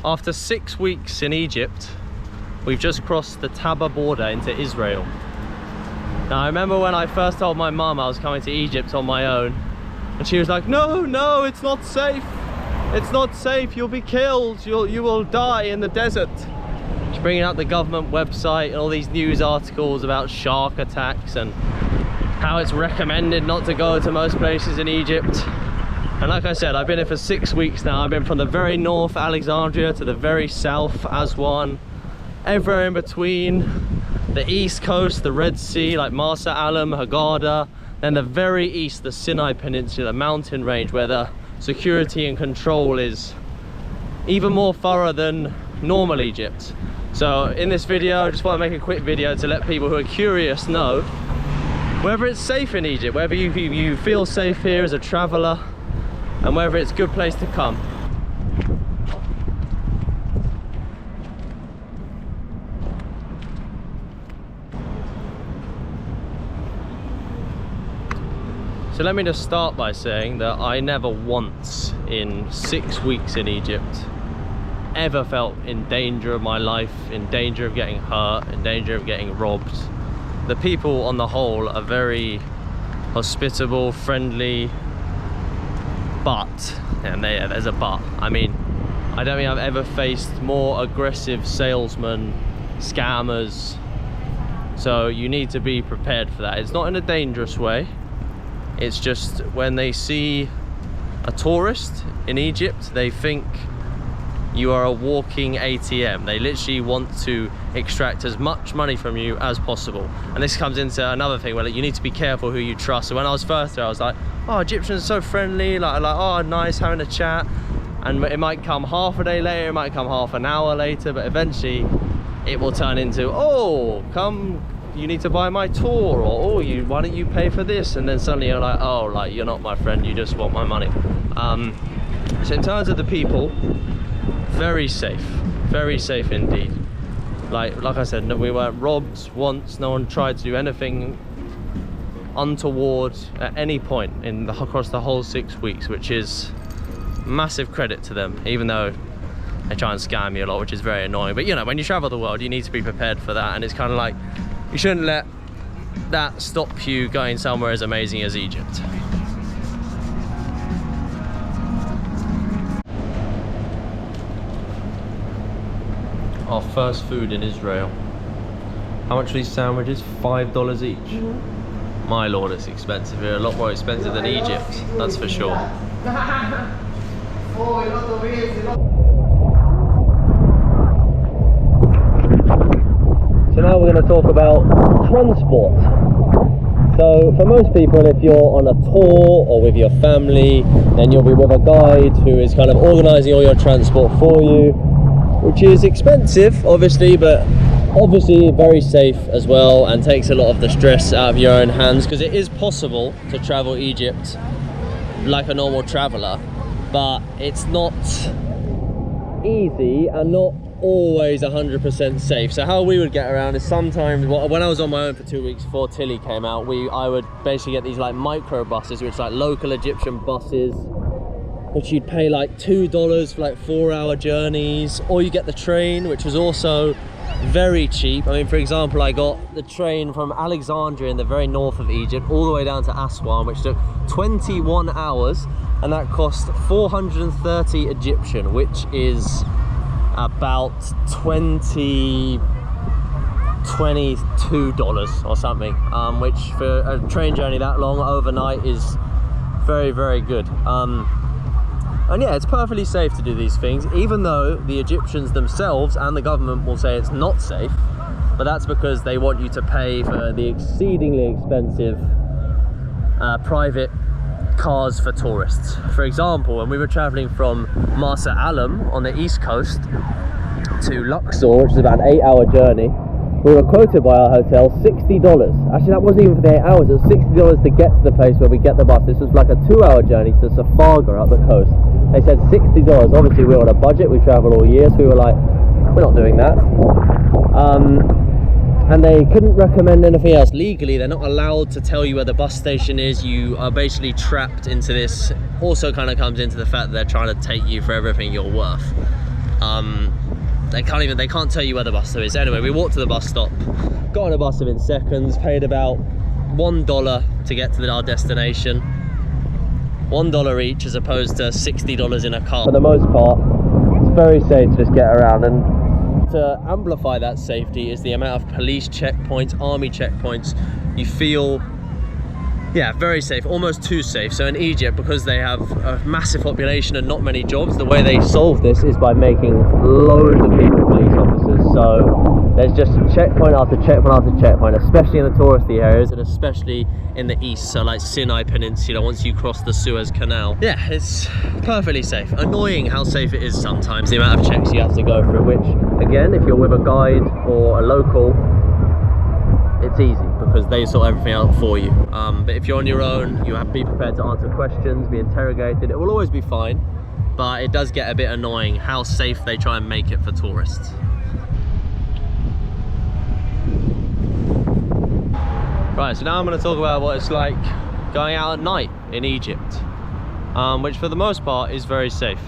After 6 weeks in Egypt, we've just crossed the Taba border into Israel. Now I remember when I first told my mum I was coming to Egypt on my own, and she was like, no, no, it's not safe. It's not safe, you'll be killed, you will die in the desert. She's bringing out the government website and all these news articles about shark attacks and how it's recommended not to go to most places in Egypt. And like I said, I've been here for 6 weeks now. I've been from the very north, Alexandria, to the very south, Aswan, everywhere in between, the east coast, the Red Sea, like Marsa Alam, Hurghada, then the very east, the Sinai Peninsula, the mountain range, where the security and control is even more thorough than normal Egypt. So in this video, I just want to make a quick video to let people who are curious know whether it's safe in Egypt, whether you feel safe here as a traveler, and whether it's a good place to come. So let me just start by saying that I never once in 6 weeks in Egypt ever felt in danger of my life, in danger of getting hurt, in danger of getting robbed. The people on the whole are very hospitable, friendly, but, and there's a but, I mean, I don't think I've ever faced more aggressive salesmen, scammers, so you need to be prepared for that. It's not in a dangerous way, it's just when they see a tourist in Egypt, they think you are a walking ATM. They literally want to extract as much money from you as possible. And this comes into another thing where you need to be careful who you trust. So when I was first there, I was like, oh, Egyptians are so friendly, like oh, nice, having a chat. And it might come half a day later, it might come half an hour later, but eventually it will turn into, oh, come, you need to buy my tour, or oh, why don't you pay for this? And then suddenly you're like, oh, like you're not my friend, you just want my money. So in terms of the people, very safe indeed. Like I said, we weren't robbed once, no one tried to do anything untoward at any point across the whole 6 weeks, which is massive credit to them, even though they try and scam you a lot, which is very annoying. But you know, when you travel the world, you need to be prepared for that, and it's kind of like, you shouldn't let that stop you going somewhere as amazing as Egypt. Our first food in Israel. How much are these sandwiches? $5 each. Mm-hmm. My lord, it's expensive here. A lot more expensive than Egypt, that's for sure. So now we're going to talk about transport. So for most people, if you're on a tour or with your family, then you'll be with a guide who is kind of organising all your transport for you, which is expensive obviously, but obviously very safe as well, and takes a lot of the stress out of your own hands, because it is possible to travel Egypt like a normal traveller, but it's not easy and not always 100% safe. So how we would get around is sometimes, when I was on my own for 2 weeks before Tilly came out, I would basically get these like micro buses, which are like local Egyptian buses, which you'd pay like $2 for like 4-hour journeys, or you get the train, which was also very cheap. I mean, for example, I got the train from Alexandria in the very north of Egypt all the way down to Aswan, which took 21 hours, and that cost 430 Egyptian, which is about $22 or something, which for a train journey that long overnight is very, very good. And yeah, it's perfectly safe to do these things, even though the Egyptians themselves and the government will say it's not safe, but that's because they want you to pay for the exceedingly expensive private cars for tourists. For example, when we were traveling from Marsa Alam on the east coast to Luxor, which is about an 8-hour journey, we were quoted by our hotel $60. Actually, that wasn't even for the 8 hours, it was $60 to get to the place where we get the bus. This was like a 2-hour journey to Safaga up the coast. They said $60. Obviously we were on a budget, we travel all year, so we were like, we're not doing that. And they couldn't recommend anything else. Legally, they're not allowed to tell you where the bus station is. You are basically trapped into this. Also kind of comes into the fact that they're trying to take you for everything you're worth. They can't tell you where the bus stop is. Anyway, we walked to the bus stop, got on a bus in seconds, paid about $1 to get to our destination. $1 each as opposed to $60 in a car. For the most part, it's very safe to just get around, and to amplify that safety is the amount of police checkpoints, army checkpoints. You feel, yeah, very safe, almost too safe. So in Egypt, because they have a massive population and not many jobs, the way they solve this is by making loads of people police officers. So there's just checkpoint after checkpoint after checkpoint, especially in the touristy areas and especially in the east, so like Sinai Peninsula, once you cross the Suez Canal. Yeah, it's perfectly safe. Annoying how safe it is sometimes, the amount of checks you have to go through, which again, if you're with a guide or a local, it's easy because they sort everything out for you. But if you're on your own, you have to be prepared to answer questions, be interrogated. It will always be fine, but it does get a bit annoying how safe they try and make it for tourists. Right, so now I'm going to talk about what it's like going out at night in Egypt, which for the most part is very safe,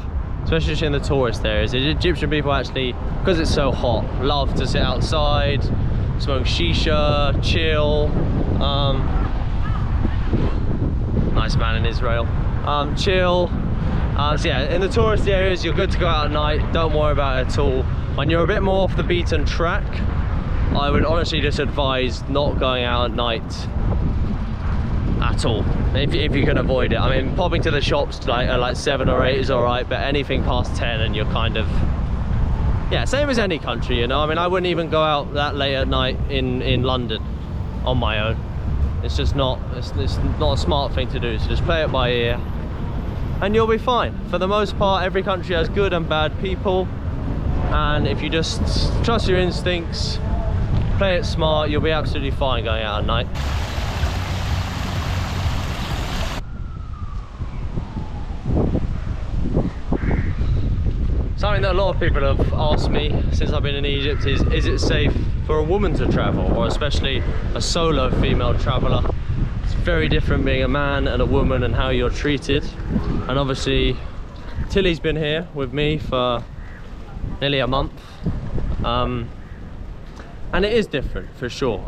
especially in the tourist areas. The Egyptian people actually, because it's so hot, love to sit outside, smoke shisha, chill. Nice man in Israel. Chill. So yeah, in the tourist areas, you're good to go out at night. Don't worry about it at all. When you're a bit more off the beaten track, I would honestly just advise not going out at night at all, if you can avoid it. I mean, popping to the shops like 7 or 8 is all right, but anything past 10 and you're kind of, yeah, same as any country, you know. I mean, I wouldn't even go out that late at night in London on my own. It's just not, it's not a smart thing to do. So just play it by ear and you'll be fine. For the most part, every country has good and bad people, and if you just trust your instincts, play it smart, you'll be absolutely fine going out at night. Something that a lot of people have asked me since I've been in Egypt is it safe for a woman to travel, or especially a solo female traveller? It's very different being a man and a woman and how you're treated. And obviously Tilly's been here with me for nearly a month. And it is different for sure.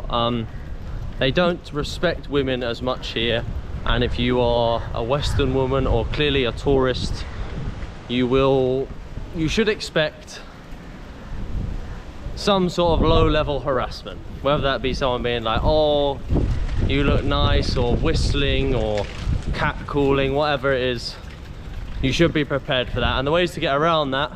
They don't respect women as much here, and if you are a Western woman or clearly a tourist, you should expect some sort of low-level harassment, whether that be someone being like, oh, you look nice, or whistling, or catcalling, whatever it is. You should be prepared for that, and the ways to get around that,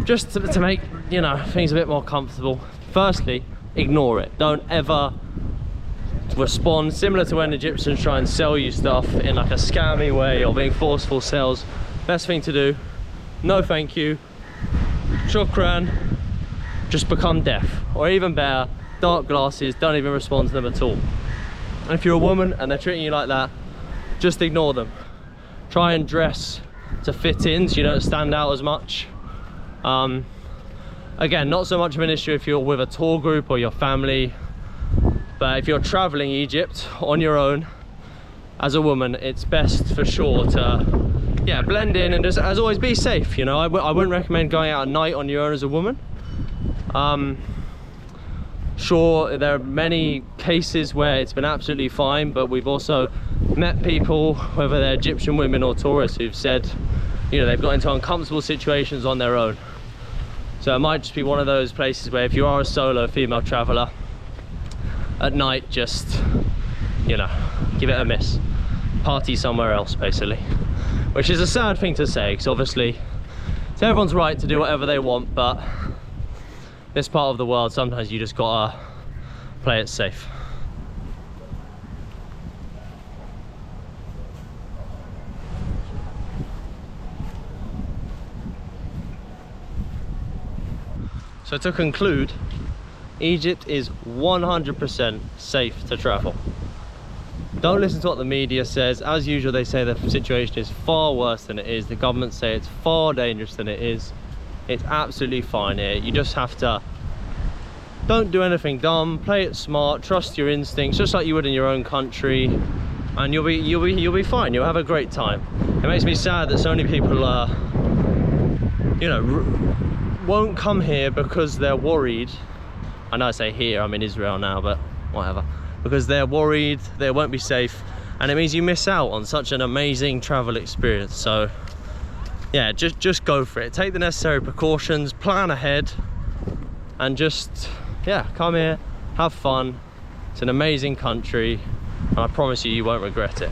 just to make, you know, things a bit more comfortable. Firstly, ignore it. Don't ever respond similar to when Egyptians try and sell you stuff in like a scammy way or being forceful sales. Best thing to do, no thank you, shukran, just become deaf, or even better, dark glasses, don't even respond to them at all. And if you're a woman and they're treating you like that, just ignore them. Try and dress to fit in so you don't stand out as much. Again, not so much of an issue if you're with a tour group or your family, but if you're traveling Egypt on your own as a woman, it's best for sure to, yeah, blend in and just, as always, be safe. You know, I wouldn't recommend going out at night on your own as a woman. Sure, there are many cases where it's been absolutely fine, but we've also met people, whether they're Egyptian women or tourists, who've said, you know, they've got into uncomfortable situations on their own. So it might just be one of those places where if you are a solo female traveller at night, just, you know, give it a miss. Party somewhere else, basically. Which is a sad thing to say, because obviously it's everyone's right to do whatever they want, but this part of the world, sometimes you just gotta play it safe. So to conclude, Egypt is 100% safe to travel. Don't listen to what the media says. As usual, they say the situation is far worse than it is. The government say it's far dangerous than it is. It's absolutely fine here. You just have to, don't do anything dumb, play it smart, trust your instincts, just like you would in your own country, and you'll be fine. You'll have a great time. It makes me sad that so many people you know, won't come here because they're worried. I know I say here, I'm in Israel now, but whatever. Because they're worried they won't be safe, and it means you miss out on such an amazing travel experience. So yeah, just go for it. Take the necessary precautions, plan ahead, and just, yeah, come here, have fun. It's an amazing country, and I promise you, you won't regret it.